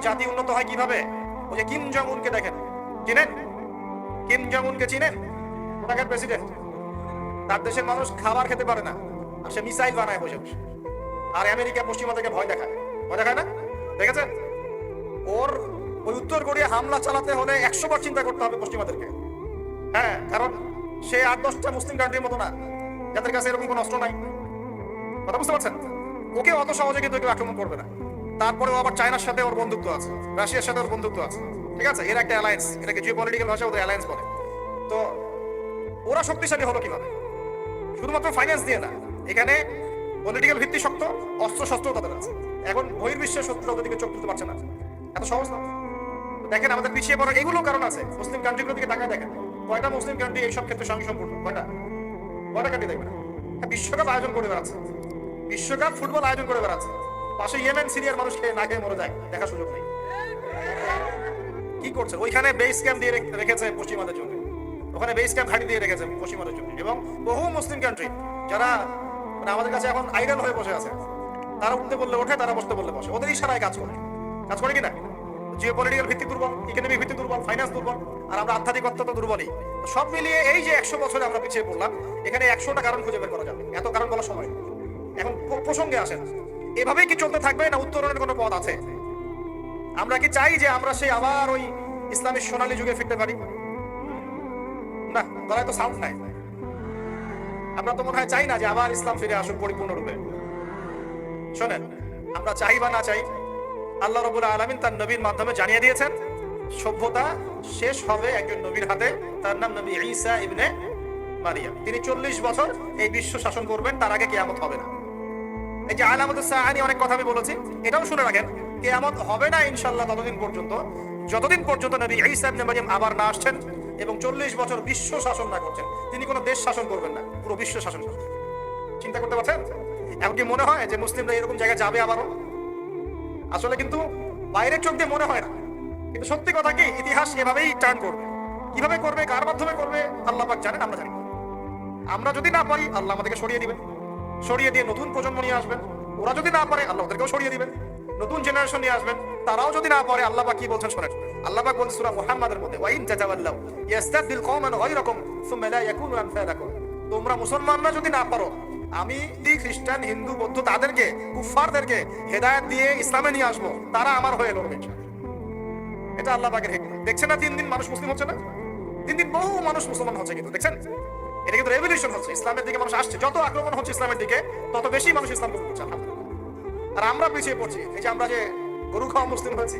জাতি উন্নত হয় কিভাবে? ওই যে কিম জং উনকে দেখেন, চিনেন? কিম জং উনকে চিনেন? ওটাকে প্রেসিডেন্ট। তার দেশের মানুষ খাবার খেতে পারে না, আর সে মিসাইল বানায় বসে বসে। আর আমেরিকা পশ্চিমা থেকে ভয় দেখায়, ভয় দেখায় না? দেখেছেন? ওর ওই উত্তর কোরিয়া হামলা চালাতে হলে 100 বার চিন্তা করতে হবে পশ্চিমাদেরকে। হ্যাঁ, কারণ সে 8-10টা মুসলিম কান্ট্রির মতো না যাদের কাছে এরকম কোনো অস্ত্র নাই। কথা বুঝতে পারছেন? ওকে অত সহজে কিন্তু কেউ আক্রমণ করবে না। তারপরেও আবার চায়নার সাথে ওর বন্ধুত্ব আছে, রাশিয়ার সাথে ওর বন্ধুত্ব আছে, ঠিক আছে? এর একটা অ্যালায়েন্স, এটাকে জিওপলিটিক্যাল ভাষায় ওদের অ্যালায়েন্স বলে। তো ওরা শক্তিশালী হলো কিভাবে? শুধুমাত্র ফাইন্যান্স দিয়ে না, এখানে পলিটিক্যাল ভিত্তি শক্ত, অস্ত্র শস্ত্র তাদের আছে। এখন বহির্বিশ্বের শত্রুরা ওদের দিকে চোখ তুলতে পারছে না, এত সহজ না। দেখেন আমাদের পিছিয়ে পড়ার এগুলো কারণ আছে। মুসলিম কান্ট্রিগুলোর দিকে তাকায় দেখেন, কয়টা মুসলিম কান্ট্রি এইসব ক্ষেত্রে সঙ্গে সম্পূর্ণ? কয়টা কান্ট্রি দেখবেন? বিশ্বকাপ আয়োজন করে বেড়াচ্ছে, বিশ্বকাপ ফুটবল আয়োজন করে বেড়াচ্ছে, পাশে ইয়েমেন সিরিয়ার মানুষ খেয়ে না খেয়ে মরে যায়, দেখার সুযোগ নেই। কি করছে? ওইখানে বেস ক্যাম্প দিয়ে রেখেছে পশ্চিমাদের জন্য, ওখানে বেস ক্যাম্প ঘাঁটি দিয়ে রেখেছে পশ্চিমাদের জন্য। এবং বহু মুসলিম কান্ট্রি যারা মানে আমাদের কাছে এখন আইডল হয়ে বসে আছে, তারা উঠতে বললে ওঠে, তারা বসতে বললে বসে, ওদের ইশারায় কাজ করে কিনা? জিওপলিটিক্যাল ভিত্তি দুর্বল, ইকোনমিক ভিত্তি দুর্বল, ফাইন্যান্স দুর্বল, আর আমরা আধ্যাত্মিকত্ব তো দুর্বলই। সব মিলিয়ে এই যে 100 বছরে আমরা পিছিয়ে পড়লাম, এখানে 100টা কারণ খুঁজে বের করা যাবে। এত কারণ বলার সময় এখন প্রসঙ্গে আসেন। এভাবেই কি চলতে থাকবে, না উত্তরণের কোনো পথ আছে? আমরা কি চাই যে আমরা সেই আবার ওই ইসলামের সোনালী যুগে ফিরতে পারি? না, গলায় তো সাউন্ড নাই। আমরা তো মনে হয় চাই না যে আবার ইসলাম ফিরে আসুক পরিপূর্ণরূপে। শোনেন, আমরা চাই বা না চাই, আল্লাহ রাব্বুল আলামিন তার নবীর মাধ্যমে জানিয়ে দিয়েছেন সভ্যতা শেষ হবে একজন নবীর হাতে, তার নাম নবী ঈসা ইবনে মারিয়াম। তিনি 40 বছর এই বিশ্ব শাসন করবেন, তার আগে কিয়ামত হবে না। এই যে আলামাতুস সাআ নিয়ে অনেক কথা আমি বলেছি, এটাও শুনে রাখেন, কিয়ামত হবে না ইনশাআল্লাহ ততদিন পর্যন্ত যতদিন পর্যন্ত নবী ঈসা ইবনে মারিয়াম আবার না আসছেন এবং 40 বছর বিশ্ব শাসন না করছেন। তিনি কোনো দেশ শাসন করবেন না, পুরো বিশ্ব শাসন করবেন। চিন্তা করতে পারছেন? এখন কি মনে হয় যে মুসলিমরা এরকম জায়গায় যাবে আবারও? আসলে কিন্তু বাইরের চোখ দিয়ে মনে হয় না, কিন্তু সত্যি কথা কি, ইতিহাস এভাবেই টার্ন করবে। কিভাবে করবে, কার মাধ্যমে করবে, আল্লাহ পাক জানেন, আমরা জানি। আমরা যদি না পারি, আল্লাহ আমাদেরকে সরিয়ে দিবেন, সরিয়ে দিয়ে নতুন প্রজন্ম নিয়ে আসবেন। ওরা যদি না পারে, আল্লাহ ওদেরকেও সরিয়ে দিবেন, নতুন জেনারেশন নিয়ে আসবেন। তারাও যদি না পারে, আল্লাহ পাক কি বলছেন শোনেন। আল্লাহ পাক বলছেন সূরা মুহাম্মাদের মধ্যে, ওয়া ইন তাতাওয়াল্লাউ ইস্তাবদিল কওমান গায়রাকুম সুম্মা লা ইয়াকুনু আমসালাকুম। তোমরা মুসলমানরা যদি না পারো, আমি খ্রিস্টান, হিন্দু, বৌদ্ধ তাদেরকে, কুফফারদেরকে হেদায়েত দিয়ে ইসলামে নিয়ে আসবো, তারা আমার হয়ে লড়বে। এটা আল্লাহ পাকের হিকমত। দেখছেন না দিন দিন মানুষ মুসলিম হচ্ছে না? দিন দিন বহু মানুষ মুসলমান হচ্ছে, কিন্তু দেখছেন এটা কিন্তু রেভলিউশন হচ্ছে, ইসলামের দিকে মানুষ আসছে। যত আক্রমণ হচ্ছে ইসলামের দিকে, তত বেশি মানুষ ইসলাম কবুল করছে। আর আমরা পিছিয়ে পড়ছি। এই যে আমরা যে গরু খাওয়া মুসলিম হয়েছি,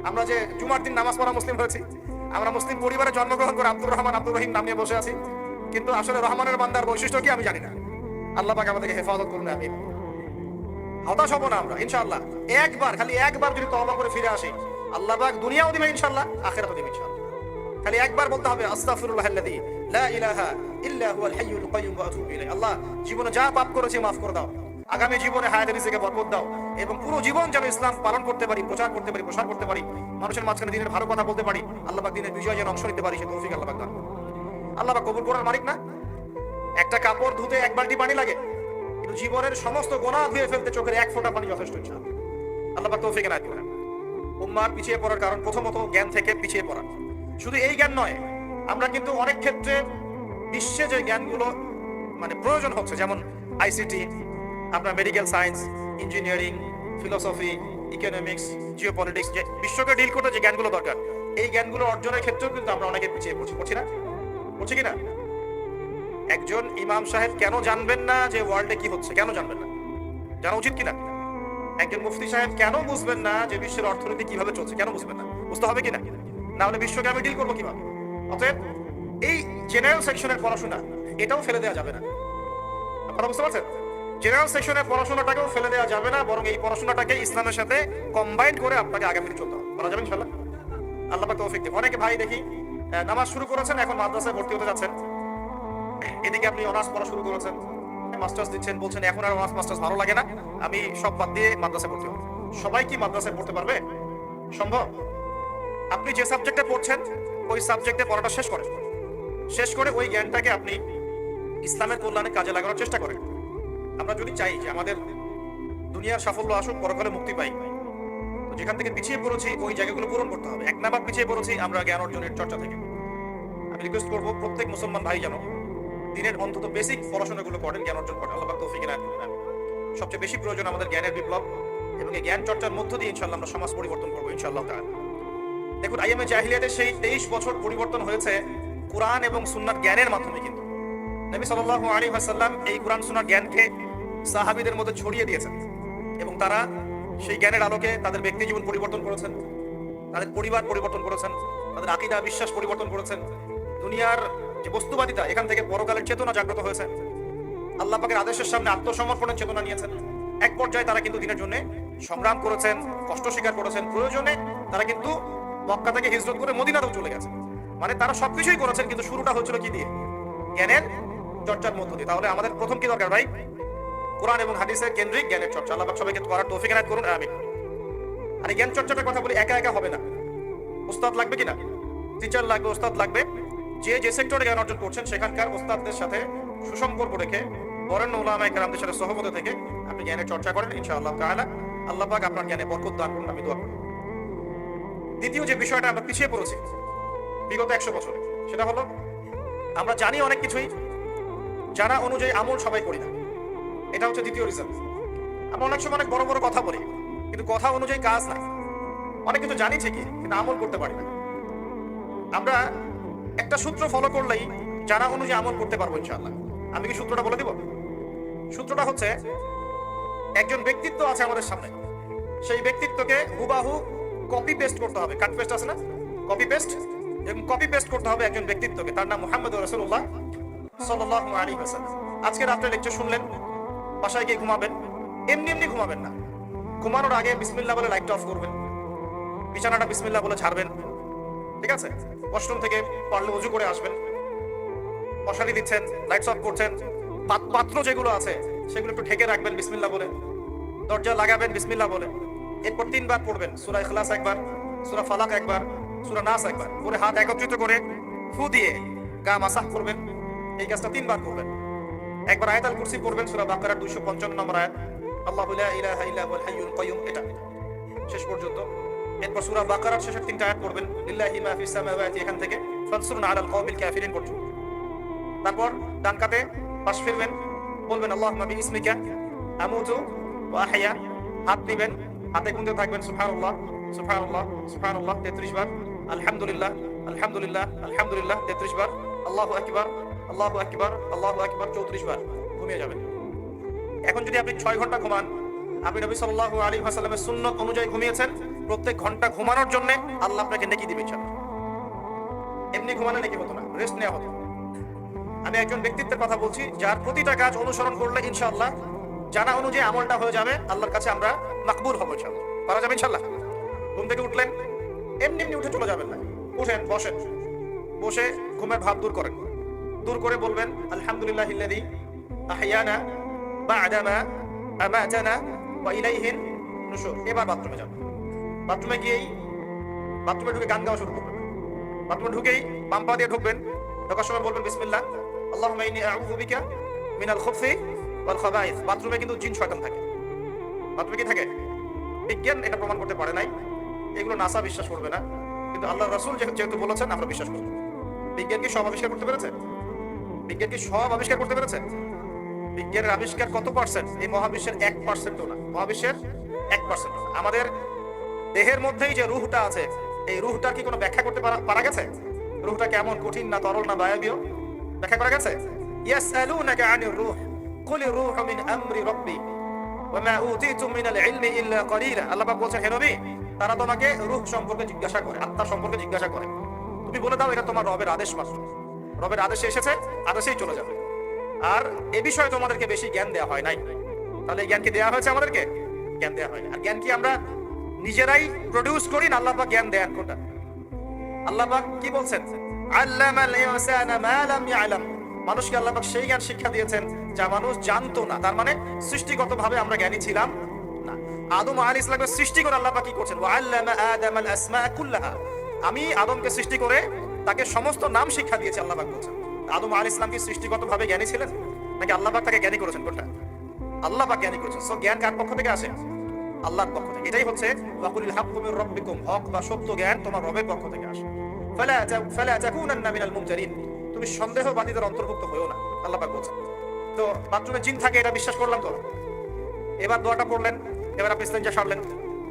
আমরা যে জুমার দিন নামাজ পড়া মুসলিম হয়েছি, আমরা মুসলিম পরিবারে জন্মগ্রহণ করে আব্দুর রহমান, আব্দুর রহিম নাম নিয়ে বসে আছি, কিন্তু আসলে রহমানের বান্দার বৈশিষ্ট্য কি আমি জানি না। আল্লাহ পাক আমাদেরকে হেফাজত করুন, আমিন। হতাশ হব না আমরা ইনশাআল্লাহ। একবার, খালি একবার যদি তওবা করে ফিরে আসি, আল্লাহ পাক দুনিয়াও দিবেন ইনশাআল্লাহ, আখিরাতও দিবেন ইনশাআল্লাহ। খালি একবার বলতে হবে, আস্তাগফিরুল্লাহাল্লাযী লা ইলাহা ইল্লা হুয়াল হাইয়ুল কাইয়্যুম ওয়া আতুবু ইলাইহি। আল্লাহ, জীবনে যা পাপ করেছি মাফ করে দাও, আগামী জীবনে হায়াতে রিজিকে বরকত দাও, এবং পুরো জীবন যেন ইসলাম পালন করতে পারি, প্রচার করতে পারি, প্রসার করতে পারি, মানুষের মাঝখানে দিনের ভালো কথা বলতে পারি। আল্লাহ পাক দিনের বিজয় যেন অংশ নিতে পারি, সে তৌফিক আল্লাহ পাক দান করুন। আল্লাহ পাক কবুল করার মালিক না? একটা কাপড় ধুতে 1 বালতি পানি লাগে, কিন্তু জীবনের সমস্ত গুনাহ ধুয়ে ফেলতে চোখের 1 ফোঁটা পানি যথেষ্ট ইনশাআল্লাহ। আল্লাহ পাক তৌফিক এনায়েত করেন। উম্মাহর পিছিয়ে পড়ার কারণ প্রথমত জ্ঞান থেকে পিছিয়ে পড়া। শুধু এই জ্ঞান নয়, আমরা কিন্তু অনেক ক্ষেত্রে বিশ্বে যে জ্ঞানগুলো মানে প্রয়োজন হচ্ছে, যেমন আইসিটি, আপনার medical science, engineering, philosophy, economics, geopolitics, যে বিশ্বকে ডিল করতে যে জ্ঞানগুলো দরকার, এই জ্ঞানগুলো অর্জনের ক্ষেত্রেও কিন্তু আমরা অনেকে পিছিয়ে পড়ছি না? পড়ছি কিনা? একজন ইমাম সাহেব কেন জানবেন না যে ওয়ার্ল্ডে কি হচ্ছে? কেন জানবেন না? জানা উচিত কিনা? একজন মুফতি সাহেব কেন বুঝবেন না যে বিশ্বের অর্থনীতি কিভাবে চলছে? কেন বুঝবেন না? বুঝতে হবে কিনা? না হলে বিশ্বকে আমি ডিল করবো কিভাবে? অতএব এই জেনারেল সেকশনের পড়াশোনা, এটাও ফেলে দেওয়া যাবে না। আপনারা বুঝতে পারছেন? জেনারেল সেকশনের পড়াশোনাটাকেও ফেলে দেওয়া যাবে না, বরং এই পড়াশোনাটাকে ইসলামের সাথে কম্বাইন করে আপনাকে আগামী দিনে চলতে হবে। করা যাবে ইনশাআল্লাহ। আল্লাহ পাক তৌফিক দিন। অনেকে ভাই দেখি নামাজ শুরু করেছেন, এখন মাদ্রাসায় ভর্তি হতে যাচ্ছেন, এদিকে আপনি অনার্স পড়া শুরু করেছেন, মাস্টার্স দিচ্ছেন, বলছেন এখন আর অনার্স মাস্টার্স ভালো লাগে না, আমি সব বাদ দিয়ে মাদ্রাসায় ভর্তি হব। সবাই কি মাদ্রাসায় পড়তে পারবে? সম্ভব? আপনি যে সাবজেক্টে পড়ছেন ওই সাবজেক্টে পড়াটা শেষ করে ওই জ্ঞানটাকে আপনি ইসলামের কল্যাণে কাজে লাগানোর চেষ্টা করেন। আমরা যদি চাই যে আমাদের দুনিয়ার সাফল্য আসুক, পরকালে মুক্তি পাই, যেখান থেকে পিছিয়ে পড়েছি ওই জায়গাগুলো পূরণ করতে হবে। 1 নাম্বার পিছিয়ে পড়েছি আমরা জ্ঞান অর্জনের চর্চা থেকে। আমি রিকোয়েস্ট করবো প্রত্যেক মুসলমান ভাই যেন দিনের অন্তত বেসিক পড়াশোনাগুলো করেন, জ্ঞান অর্জন করেন। আল্লাহ পাক তৌফিক এনায়েত করুন। সবচেয়ে বেশি প্রয়োজন আমাদের জ্ঞানের বিপ্লব, এবং এই জ্ঞান চর্চার মধ্য দিয়ে ইনশাআল্লাহ আমরা সমাজ পরিবর্তন করবো ইনশাআল্লাহ তাআলা। দেখুন, আইয়ামে জাহিলিয়াতের সেই 23 বছর পরিবর্তন হয়েছে কোরআন এবং সুন্নাহর জ্ঞানের মাধ্যমে। কিন্তু নবী সাল্লাল্লাহু আলাইহি ওয়াসাল্লাম এই কোরআন সুন্নাহর জ্ঞানকে সাহাবীদের মধ্যে ছড়িয়ে দিয়েছেন, এবং তারা সেই জ্ঞানের আলোকে তাদের ব্যক্তি জীবন পরিবর্তন করেছেন, তাদের পরিবার পরিবর্তন করেছেন, তাদের আকীদা বিশ্বাস পরিবর্তন করেছেন। দুনিয়ার যে বস্তুবাদিতা, এখান থেকে পরকালের চেতনা জাগ্রত হয়েছে। আল্লাহ পাকের আদেশের সামনে আত্মসমর্পণের চেতনা নিয়েছেন। এক পর্যায়ে তারা কিন্তু দিনের জন্য সংগ্রাম করেছেন, কষ্ট স্বীকার করেছেন। প্রয়োজনে তারা কিন্তু মক্কা থেকে হিজরত করে মদিনাতেও চলে গেছে। মানে তারা সবকিছুই করেছেন, কিন্তু শুরুটা হচ্ছিল কি দিয়ে? জ্ঞানের চর্চার মধ্য দিয়ে। তাহলে আমাদের প্রথম কি দরকার ভাই? কোরআন এবং হাদিসের কেন্দ্রিক জ্ঞানের চর্চা। আল্লাহ পাক সবাইকে করার তৌফিক এনায়েত করুন, আমিন। আর এই জ্ঞান চর্চাটার কথা বলি, একা একা হবে না। উস্তাদ লাগবে কিনা? টিচার লাগবে, উস্তাদ লাগবে। যে সেক্টরে জ্ঞান অর্জন করছেন সেখানকার উস্তাদদের সাথে সুসম্পর্ক রেখে, বরেণ্য উলামায়ে কেরামদের সাথে সহবত থেকে আপনি জ্ঞানের চর্চা করেন ইনশাআল্লাহ তাআলা। আল্লাহ পাক আপনার জ্ঞানে বরকত দান করুন, আমি দোয়া করি। দ্বিতীয় যে বিষয়টা আমরা পিছিয়ে পড়েছি বিগত 100 বছরে, সেটা হলো আমরা জানি অনেক কিছুই, জানা অনুযায়ী আমল সবাই করি না। এটা হচ্ছে দ্বিতীয় রিজন। আমরা অনেক সময় অনেক বড় বড় কথা বলি, কিন্তু কথা অনুযায়ী কাজ নাই। অনেক কিছু জানি ঠিকই, কিন্তু আমল করতে পারি না। আমরা একটা সূত্র ফলো করলেই জানা অনুযায়ী আমল করতে পারবো ইনশাআল্লাহ। আমি কি সূত্রটা বলে দিব? সূত্রটা হচ্ছে, একজন ব্যক্তিত্ব আছে আমাদের সামনে, সেই ব্যক্তিত্বকে হুবাহু কপি পেস্ট করতে হবে। কাট পেস্ট আছে না? Copy paste. এবং কপি পেস্ট করতে হবে একজন ব্যক্তিত্বকে, তার নাম মুহাম্মদুর রাসূলুল্লাহ সাল্লাল্লাহু আলাইহি ওয়াসাল্লাম। আজকে রাতে লেকচার শুনলেন, বাসায় গিয়ে ঘুমাবেন। এমনি এমনি ঘুমাবেন না। ঘুমানোর আগে বিসমিল্লাহ বলে লাইটটা অফ করবেন, বিছানাটা বিসমিল্লাহ বলে ছাড়বেন, ঠিক আছে? ওয়াশরুম থেকে পারলে ওযু করে আসবেন। মশারি দিচ্ছেন, লাইটস অফ করছেন, পাত্র যেগুলো আছে সেগুলো একটু ঢেকে রাখবেন বিসমিল্লাহ বলে, দরজা লাগাবেন বিসমিল্লাহ বলে। এরপর 3 বার পড়বেন সূরা ইখলাস একবার, সূরা ফালাক একবার, সূরা নাস একবার, পরে হাত একত্রিত করে ফু দিয়ে গা মাসাহ করবেন। এই কাজটা 3 বার করবেন। একবার আয়াতুল কুরসি পড়বেন, সূরা বাকারার 255 নম্বর আয়াত, আল্লাহু লা ইলাহা ইল্লা হুয়াল হাইয়ুল কাইয়ুম, এটা শেষ পর্যন্ত। এরপর সূরা বাকারার শেষের 3টা আয়াত পড়বেন, লিল্লাহি মা ফিস সামাওয়াতি, এখান থেকে ফানসুরনা আলাল কওমিল কাফিরিন পর্যন্ত। তারপর ডান কাতে পাশ ফিরবেন, বলবেন আল্লাহুম্মা বিইসমিকা আমুতু ওয়া আহইয়া। হাত দিবেন, হাতে গুনতে থাকবেন সুবহানাল্লাহ সুবহানাল্লাহ সুবহানাল্লাহ 33 বার, আলহামদুলিল্লাহ আলহামদুলিল্লাহ আলহামদুলিল্লাহ 33 বার, আল্লাহু আকবার আল্লাহু আকবার আল্লাহু আকবার 34 বার। ঘুমিয়ে যাবেন। এখন যদি আপনি 6 ঘন্টা ঘুমান, আপনি নবী সাল্লাল্লাহু আলাইহি ওয়াসাল্লামের সুন্নাত অনুযায়ী ঘুমিয়েছেন, প্রত্যেক ঘন্টা ঘুমানোর জন্য আল্লাহ আপনাকে নেকি দিবেন ইনশাআল্লাহ। এমনি ঘুমালে নেকি হতো না, রেস্ট নেওয়া হতো। আমি একজন ব্যক্তিত্বের কথা বলছি, যার প্রতিটা কাজ অনুসরণ করলে ইনশাআল্লাহ জানা অনুযায়ী আমলটা হয়ে যাবে, আল্লাহর কাছে আমরা মাকবুল হব ইনশাআল্লাহ। পারা যাবে ইনশাআল্লাহ। ঘুম থেকে উঠলেন, এমনি এমনি উঠে চলে যাবেন না। উঠেন, বসেন, বসে ঘুমের ভাব দূর করেন। দূর করে বলবেন আলহামদুলিল্লাহিল্লাযী আহইয়ানা বা'দা মা আমাতানা ওয়া ইলাইহিন নুশুর। এবার বাথরুমে যান। বাথরুমে গিয়েই বাথরুমে ঢুকে গান গাওয়া শুরু করবেন। বাথরুমে ঢুকেই বাম পা দিয়ে ঢুকবেন। ঢোকার সময় বলবেন বিসমিল্লাহ আল্লাহুম্মা ইন্নী আউযু বিকা মিনাল খুবসি ওয়াল খাবাইস। বাথরুমে কিন্তু জিন শয়তান থাকে। বাথরুমে কি থাকে? বিজ্ঞান এটা প্রমাণ করতে পারে নাই, এগুলো নাসা বিশ্বাস করবে না, কিন্তু আল্লাহর রাসূল যেহেতু বলেছেন আমরা বিশ্বাস করব। বিজ্ঞান কি সব আবিষ্কার করতে পেরেছে? বিজ্ঞান কি সব আবিষ্কার করতে পেরেছে? বিজ্ঞানের আবিষ্কার কত পার্সেন্ট? এই মহাবিশ্বের 1%ও না। মহাবিশ্বের 1% না। আমাদের দেহের মধ্যেই যে রূহটা আছে, এই রূহটার কি কোনো ব্যাখ্যা করতে পারা গেছে? রূহটা কেমন, কঠিন না তরল না বায়বীয়, ব্যাখ্যা করা গেছে? ইয়াসআলুনাকা আনির রূহ কুলির রূহু মিন আমরি রাব্বি ওয়া মা উতীতুম মিনাল ইলমি ইল্লা কলিলা। আল্লাহ পাক বলেছেন, হে নবী, তারা তোমাকে রূহ সম্পর্কে জিজ্ঞাসা করে, আত্মা সম্পর্কে জিজ্ঞাসা করে, তুমি বলে দাও এটা তোমার রবের আদেশ মাত্র। রবের আদেশে এসেছে, আদেশেই চলে যাবে। আর এ বিষয়ে তোমাদেরকে বেশি জ্ঞান দেওয়া হয় নাই। তাহলে জ্ঞান কি দেওয়া হয়েছে আমাদেরকে? জ্ঞান দেওয়া হয়নি। আর জ্ঞান কি আমরা নিজেরাই প্রডিউস করি না আল্লাহ পাক জ্ঞান দেন কোনটা? আল্লাহ পাক কি বলছেন? আল্লামাল ইনসানা মা লাম ইয়ালাম। মানুষকে আল্লাহ পাক সেই জ্ঞান শিক্ষা দিয়েছেন যা মানুষ জানতো না। তার মানে সৃষ্টিগতভাবে আমরা জ্ঞানী ছিলাম না। আদম আলাইহিস সালামকে সৃষ্টি করে আল্লাহ পাক কি করছেন? ওয়া আল্লামা আদামাল আসমা কুল্লাহা। আমি আদমকে সৃষ্টি করে তাকে সমস্ত নাম শিক্ষা দিয়েছি আল্লাহ পাক বলছেন। আদম আলাইহিস সালাম কি সৃষ্টিগতভাবে জ্ঞানী ছিলেন, নাকি আল্লাহ পাক তাকে জ্ঞানী করেছেন? কোনটা? আল্লাহ পাক জ্ঞানী করেছেন। সো জ্ঞান কার পক্ষ থেকে আসে? আল্লাহর পক্ষ থেকে। এটাই হচ্ছে ওয়াকুলিল হাক্কু মির রাব্বিকুম, হক বা সত্য জ্ঞান তোমার রবের পক্ষ থেকে আসে। ফালা তাকুনান্না মিনাল মুমতারিন, তুমি সন্দেহবাদীদের অন্তর্ভুক্ত হয়ো না, আল্লাহ পাক বলছেন। তো বাথরুমে জিন থাকে এটা বিশ্বাস করলাম তো, এবার দোয়াটা পড়লেন, এবার আপনি ইস্তেঞ্জা সারলেন,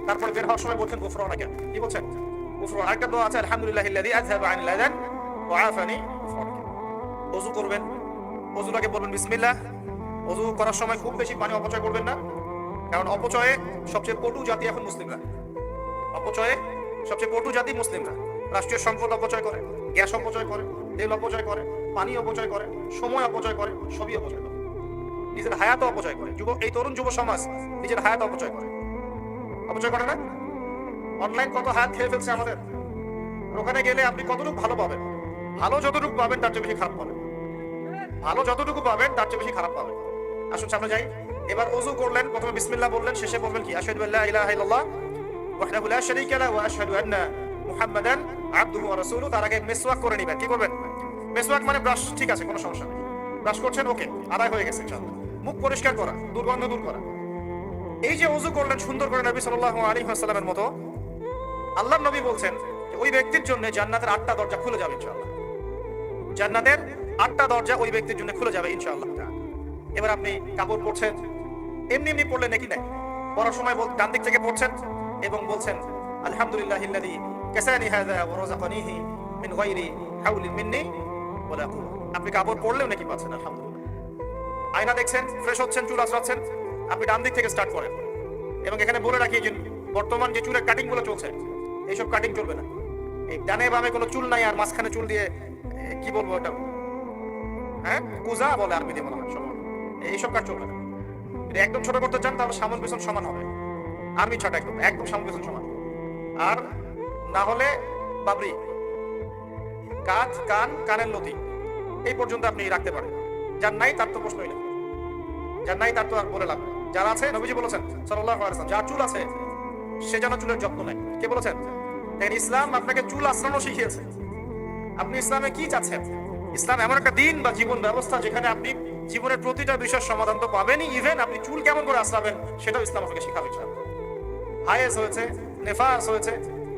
তারপরে বের হওয়ার সময় বলছেন গুফরানাকা, কি বলছেন? গুফরান। আরেকটা দোয়া আছে আলহামদুলিল্লাহিল্লাযী আযহাবা আনিল আযান ওয়া আফানি গুফরানাকা। ওযু করবেন, ওযুর আগে বলবেন বিসমিল্লাহ। ওযু করার সময় খুব বেশি পানি অপচয় করবেন না, কারণ অপচয়ে সবচেয়ে পটু জাতি এখন মুসলিমরা। অপচয়ে সবচেয়ে পটু জাতি মুসলিমরা। রাষ্ট্রীয় সম্পদ অপচয় করে, গ্যাস অপচয় করে, তেল অপচয় করে, পানি অপচয় করে, সময় অপচয় করে, সবই অপচয় করে, নিজের হায়াত অপচয় করে। এই তরুণ যুব সমাজ নিজের হায়াত অপচয় করে, অপচয় করে না? অনলাইন কত হায়াত খেয়ে ফেলছে আমাদের। ওখানে গেলে আপনি কতটুকু ভালো পাবেন? ভালো যতটুকু পাবেন তার চেয়ে বেশি খারাপ পাবেন। ভালো যতটুকু পাবেন তার চেয়ে বেশি খারাপ পাবেন। আসুন সামনে যাই। এবার ওযু করলেন, প্রথমে বিসমিল্লাহ বললেন, শেষে বলবেন কি? আশহাদু আল্লা ইলাহা ইল্লাল্লাহ ওয়াহদাহু লা শারীকা লাহু ওয়া আশহাদু আন্না মুহাম্মাদান আবদুহু ওয়া রাসূলুহু। তার আগে মিসওয়াক করে নেবেন। কি করবেন? মিসওয়াক মানে ব্রাশ, ঠিক আছে, কোনো সমস্যা নেই। ব্রাশ করছেন, ওকে, আদায় হয়ে গেছে ইনশাআল্লাহ। মুখ পরিষ্কার করা, দুর্গন্ধ দূর করা। এই যে ওযু করলেন সুন্দর করে নবী সাল্লাল্লাহু আলাইহি ওয়াসাল্লামের মতো, আল্লাহর নবী বলছেন যে ওই ব্যক্তির জন্য জান্নাতের 8টা দরজা খুলে যাবে ইনশাআল্লাহ। জান্নাতের 8টা দরজা ওই ব্যক্তির জন্য খুলে যাবে ইনশাআল্লাহ। এবার আপনি কাপড় পরছেন, এমনি এমনি পড়লেন নাকি নাই, পড়ার সময় ডান দিক থেকে পড়ছেন এবং বলছেন আলহামদুলিল্লাহিল্লাযী কাসানি হাযা ওয়া রাযাকানিহি মিন গায়রি হাওলিন মিন্নি ওয়া লা কুওয়া। আপনি কাপড় পরলেও নাকি পাচ্ছেন আলহামদুলিল্লাহ। আয়না দেখছেন, ফ্রেশ হচ্ছেন, চুল আঁচড়াচ্ছেন, আপনি ডান দিক থেকে স্টার্ট করেন। এবং এখানে বলে রাখি যে বর্তমান যে চুলের কাটিং গুলো চলছে, এইসব কাটিং চলবে না। এই ডানে বামে কোনো চুল নাই, আর মাঝখানে চুল দিয়ে কি বলবো ওটা, হ্যাঁ, কুজা বলে আরবিতে মনে হয়, এইসব কাজ চলবে না। যদি একদম ছোট করতে চান তাহলে সামন পেছন সমান হবে, আর্মি ছাটা, একদম একদম সামন পেছন সমান। আর না হলে বাবরি, কাঁধ, কান, কানের লতি এই পর্যন্ত আপনি রাখতে পারেন। যার নাই তার তো প্রশ্নই নেই, যার নাই তার তো আর বলে লাভ নেই। যার আছে, নবীজি বলেছেন সাল্লাল্লাহু আলাইহি ওয়াসাল্লাম, যার চুল আছে সে যেন চুলের যত্ন নেয়। কে বলেছেন? দেখেন, ইসলাম আপনাকে চুল আঁচড়ানো শিখিয়েছে। আপনি ইসলামে কি চাচ্ছেন? ইসলাম এমন একটা দিন বা জীবন ব্যবস্থা যেখানে আপনি জীবনের প্রতিটা বিষয়ের সমাধান তো পাবেনই, ইভেন আপনি চুল কেমন করে আঁচড়াবেন সেটাও ইসলাম আপনাকে শিখাবে। হায়েস হয়েছে, নেফাস হয়েছে,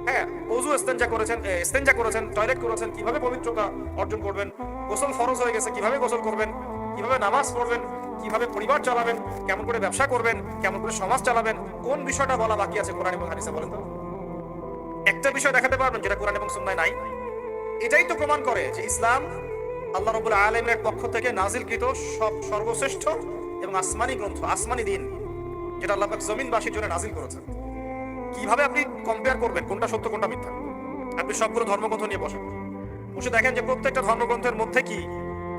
হ্যাঁ, ওযু ইস্তেঞ্জা করেছেন, টয়লেট করেছেন, কিভাবে পবিত্রতা অর্জন করবেন, গোসল ফরজ হয়ে গেছে, কিভাবে গোসল করবেন, কিভাবে নামাজ পড়বেন, কিভাবে পরিবার চালাবেন, কেমন করে ব্যবসা করবেন, কেমন করে সমাজ চালাবেন, কোন বিষয়টা বলা বাকি আছে কোরআন এবং হাদিসে? বলেন তো একটা বিষয় দেখাতে পারবেন যেটা কোরআন এবং সুন্নাহয় নাই? এটাই তো প্রমাণ করে যে ইসলাম আল্লাহ রাব্বুল আলামিনের পক্ষ থেকে নাজিলকৃত সর্বশ্রেষ্ঠ এবং আসমানি গ্রন্থ, আসমানি দিন, যেটা আল্লাহ পাক জমিনবাসীর জন্য নাজিল করেছেন। কিভাবে আপনি কম্পেয়ার করবেন কোনটা সত্য কোনটা মিথ্যা? আপনি সবগুলো ধর্মগ্রন্থ নিয়ে বসে দেখেন যে প্রত্যেকটা ধর্মগ্রন্থের মধ্যে কি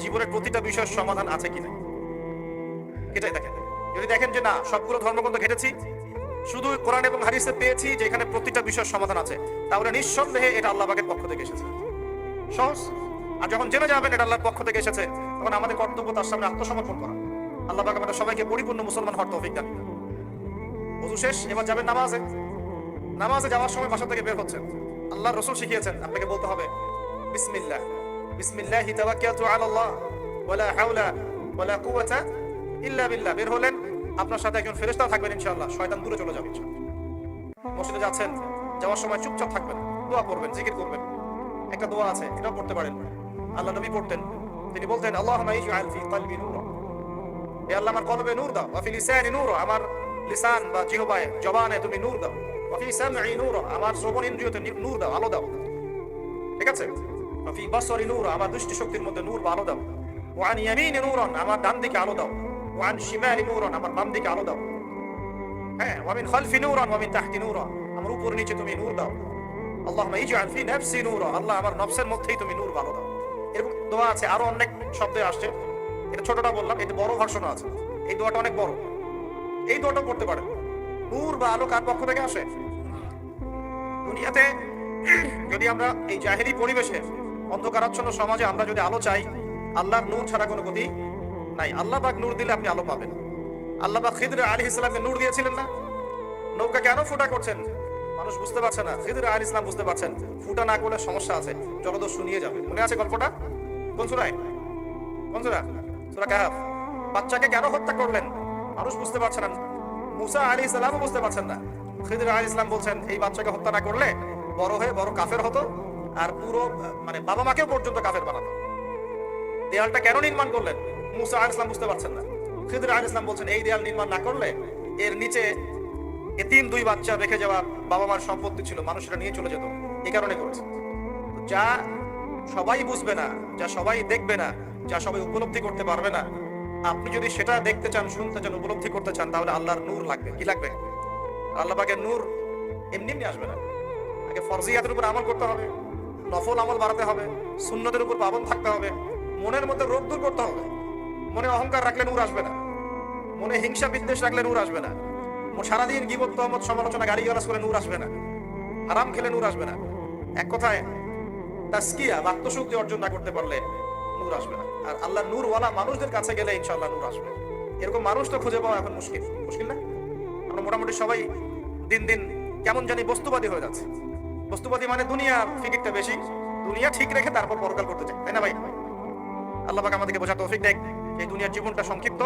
জীবনের প্রতিটা বিষয়ের সমাধান আছে কিনা, এটাই দেখেন। যদি দেখেন যে না, সবগুলো ধর্মগ্রন্থ ঘেটেছি, শুধু কোরআন এবং হাদিসে পেয়েছি যে এখানে প্রতিটা বিষয়ের সমাধান আছে, তাহলে নিঃসন্দেহে এটা আল্লাহ পাকের পক্ষ থেকে এসেছে। সহজ। আর যখন জেনে যাবেন এটা আল্লাহর পক্ষ থেকে এসেছে, তখন আমাদের কর্তব্য তার সামনে আত্মসমর্পণ করা। আল্লাহ পাক আমাদের সবাইকে পরিপূর্ণ মুসলমান হওয়ার তৌফিক দান। ওযু শেষ, এবার যাবেন নামাজে। নামাজে যাওয়ার সময় বাসা থেকে বের হচ্ছেন, আল্লাহর রাসূল শিখিয়েছেন আপনাকে বলতে হবে বিসমিল্লাহ, বিসমিল্লাহি তাওয়াক্কালতু আলাল্লাহ ওয়ালা হাওলা ওয়ালা কুওয়াতা ইল্লা বিল্লাহ। বের হলেন, আপনার সাথে একজন ফেরেশতা থাকবেন ইনশাআল্লাহ, শয়তান দূরে চলে যাবে ইনশাআল্লাহ। মসজিদে যাচ্ছেন, যাওয়ার সময় চুপচাপ থাকবেন, দোয়া করবেন, জিকির করবেন। একটা দোয়া আছে, এটাও পড়তে পারেন, আল্লাহ নবী পড়তেন। তিনি বলতেন আল্লাহুম্মা ইজআল ফি কলবি নূরা, হে আল্লাহ আমার কলবে নূর দাও, ওয়া ফি লিসানি নূরা, আমার লিসান বা জিহ্বায় জবানে তুমি নূর দাও, ওয়া ফি সামঈ নূরা, আমার শ্রবণ ইন্দ্রিয়তে নূর দাও, আলো দাও, ঠিক আছে? ওয়া ফি বাসরি নূরা, আমার দৃষ্টি শক্তির মধ্যে নূর বা আলো দাও, ওয়া আন ইয়ামিনি নূরান, আমার ডান দিকে আলো দাও, ওয়া আন শিমালি নূরান, আমার বাম দিকে আলো দাও, হ্যাঁ, ওয়া মিন খালফি নূরান ওয়া মিন তাহতি নূরা, আমার উপর নিচে তুমি নূর দাও। আল্লাহুম্মা ইজআল ফি নাফসি নূরা, আল্লাহ আমার নফসের মধ্যেই তুমি নূর ভালো দাও। এরকম দোয়া আছে, আরো অনেক শব্দে আসছে, এটা ছোটটা বললাম, এটা বড় ভার্সন আছে, এই দোয়াটা অনেক বড়, এই দোয়াটা পড়তে পারেন। নূর বা আলো কার পক্ষ থেকে আসে? দুনিয়াতে যদি আমরা এই জাহেরি পরিবেশে অন্ধকারাচ্ছন্ন সমাজে আমরা যদি আলো চাই, আল্লাহর নূর ছাড়া কোনো গতি নাই। আল্লাহ পাক নূর দিলে আপনি আলো পাবেন। আল্লাহ পাক খিদর আলাইহিস সালামকে নূর দিয়েছিলেন না? নৌকা কেন ফুটা করছেন? মানুষ বুঝতে পারছে না, খিদর আলাইহিস সালাম বুঝতে পারছেন ফুটা না করলে সমস্যা আছে, জলদস্যু নিয়ে যাবে। মনে আছে গল্পটা? কোন সূরায়? কোন সূরা? সূরা কাহফ। বাচ্চাকে কেন হত্যা করলেন? মানুষ বুঝতে পারছে না, মুসা আলাইহিস সালামও বুঝতে পারছেন না। খিদির আলাইহিস সালাম বলছেন এই বাচ্চাকে হত্যা না করলে বড় হয়ে বড় কাফের হতো, আর পুরো মানে বাবা মাকেও পর্যন্ত কাফের বানাতো। দেয়ালটা কেন নির্মাণ করলেন মুসা আলাইহিস সালাম বুঝতে পারছেন না। খিদির আলাইহিস সালাম বলছেন এই দেয়াল নির্মাণ না করলে এর নিচে এতিম দুই বাচ্চা রেখে যাওয়া বাবা মার সম্পত্তি ছিল, মানুষরা নিয়ে চলে যেত, এই কারণে করেছে। যা সবাই বুঝবে না, যা সবাই দেখবে না, যা সবাই উপলব্ধি করতে পারবে না, আপনি যদি সেটা দেখতে চান, শুনতে চান, উপলব্ধি করতে চান, তাহলে আল্লাহর নূর লাগবে। কি লাগবে? আল্লাহ পাকের নূর এমনি এমনি আসবে না। আগে ফরজিয়াতের উপর আমল করতে হবে, নফল আমল বাড়াতে হবে, সুন্নতের উপর পাবন থাকতে হবে, মনের মধ্যে রোগ দূর করতে হবে। মনে অহংকার রাখলে নূর আসবে না, মনে হিংসা বিদ্বেষ রাখলে নূর আসবে না, সারাদিন গীবত তহমত সমালোচনা গালিগালাজ করে নূর আসবে না, হারাম খেলে নূর আসবে না। এক কথায় তাসকিয়া বা আত্মশুদ্ধি অর্জন না করতে পারলে নূর আসবে না। আর আল্লাহ নূরওয়ালা মানুষদের কাছে গেলে ইনশাআল্লাহ নূর আসবে। এরকম মানুষ তো খুঁজে পাওয়া এখন মুশকিল, মুশকিল না? আমরা মোটামুটি সবাই দিন দিন কেমন জানি বস্তুবাদী হয়ে যাচ্ছে। বস্তুবাদী মানে দুনিয়া ফিকিরটা বেশি, দুনিয়া ঠিক রেখে তারপর পরকাল করতে চাই, তাই না ভাই? আল্লাহ পাক আমাদেরকে বোঝার তৌফিক দেয় এই দুনিয়ার জীবনটা সংক্ষিপ্ত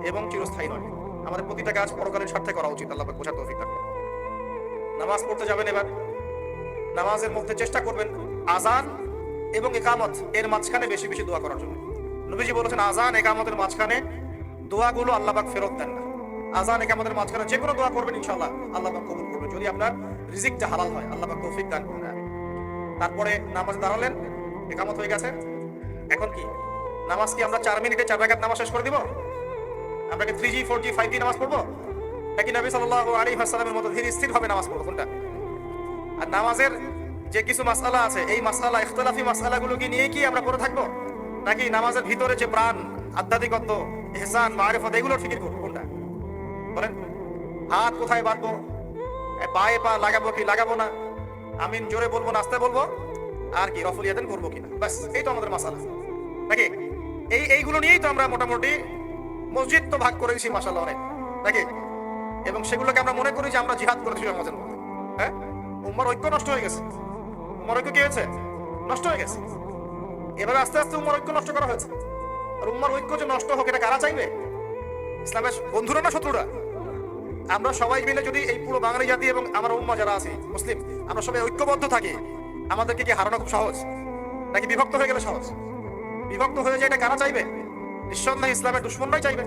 এবং চিরস্থায়ী নয়। আমাদের প্রতিটা কাজ পরকালের স্বার্থে করা উচিত। আল্লাহ পাক বোঝার তৌফিক দান করুন। নামাজ পড়তে যাবেন, এবার নামাজের মধ্যে চেষ্টা করবেন আজান এবং ইকামত এর মাঝখানে বেশি বেশি দোয়া করার জন্য। নবীজি বলেছেন আজান ইকামতের মাঝখানে দোয়াগুলো আল্লাহ পাক ফেরত দেন না। আজান ইকামতের মাঝখানে যে কোনো দোয়া করবেন ইনশাআল্লাহ আল্লাহ পাক কবুল করবেন, যদি আপনার রিজিকটা হালাল হয়। আল্লাহ পাক তৌফিক দান করুন। তারপরে নামাজে দাঁড়ালেন, ইকামত হয়ে গেছে, এখন কি নামাজ কি আমরা 4 মিনিটে 4 রাকাত নামাজ শেষ করে দিব? আমরা কি 3G 4G 5G নামাজ পড়বো নাকি নবী সাল্লাল্লাহু আলাইহি ওয়াসাল্লামের মতো ধীর স্থির ভাবে নামাজ পড়বো? কোনটা? আর নামাজের যে কিছু মাসআলা আছে, এই মাসআলা ইখতিলাফি মাসআলাগুলোকে নিয়ে কি আমরা পড়ে থাকবো, নাকি নামাজের ভিতরে যে প্রাণ, আধ্যাত্মিকত্ব, ইহসান, মারিফত এগুলোর ফিকির করবো? কোনটা বলেন? হাত কোথায় বাঁধবো, পায়ে পা লাগাবো কি লাগাবো না, আমিন জোরে বলবো না আস্তে বলবো, আর কি রফুল ইয়াদান করবো কিনা, বাস এই তো আমাদের মাসআলা নাকি? এইগুলো নিয়েই তো আমরা মোটামুটি মসজিদ তো ভাগ করে দিয়েছি মাশাআল্লাহ অনেক, নাকি? এবং সেগুলোকে আমরা মনে করি যে আমরা জিহাদ করেছি সমাজের মধ্যে। হ্যাঁ, উম্মার ঐক্য নষ্ট হয়ে গেছে। উম্মার ঐক্য কি হয়েছে? নষ্ট হয়ে গেছে। এভাবে আস্তে আস্তে উম্মার ঐক্য নষ্ট করা হয়েছে। আর উম্মার ঐক্য যে নষ্ট হোক এটা কারা চাইবে? ইসলামের বন্ধুরা না শত্রুরা? আমরা সবাই মিলে যদি এই পুরো বাঙালি জাতি এবং আমার উম্মা যারা আছে মুসলিম, আমরা সবাই ঐক্যবদ্ধ থাকি, আমাদেরকে কি হারানো খুব সহজ, নাকি বিভক্ত হয়ে গেলে সহজ? বিভক্ত হয়ে যায় এটা কারা চাইবে? নিঃসন্দেহে ইসলামের দুশমনরাই চাইবে।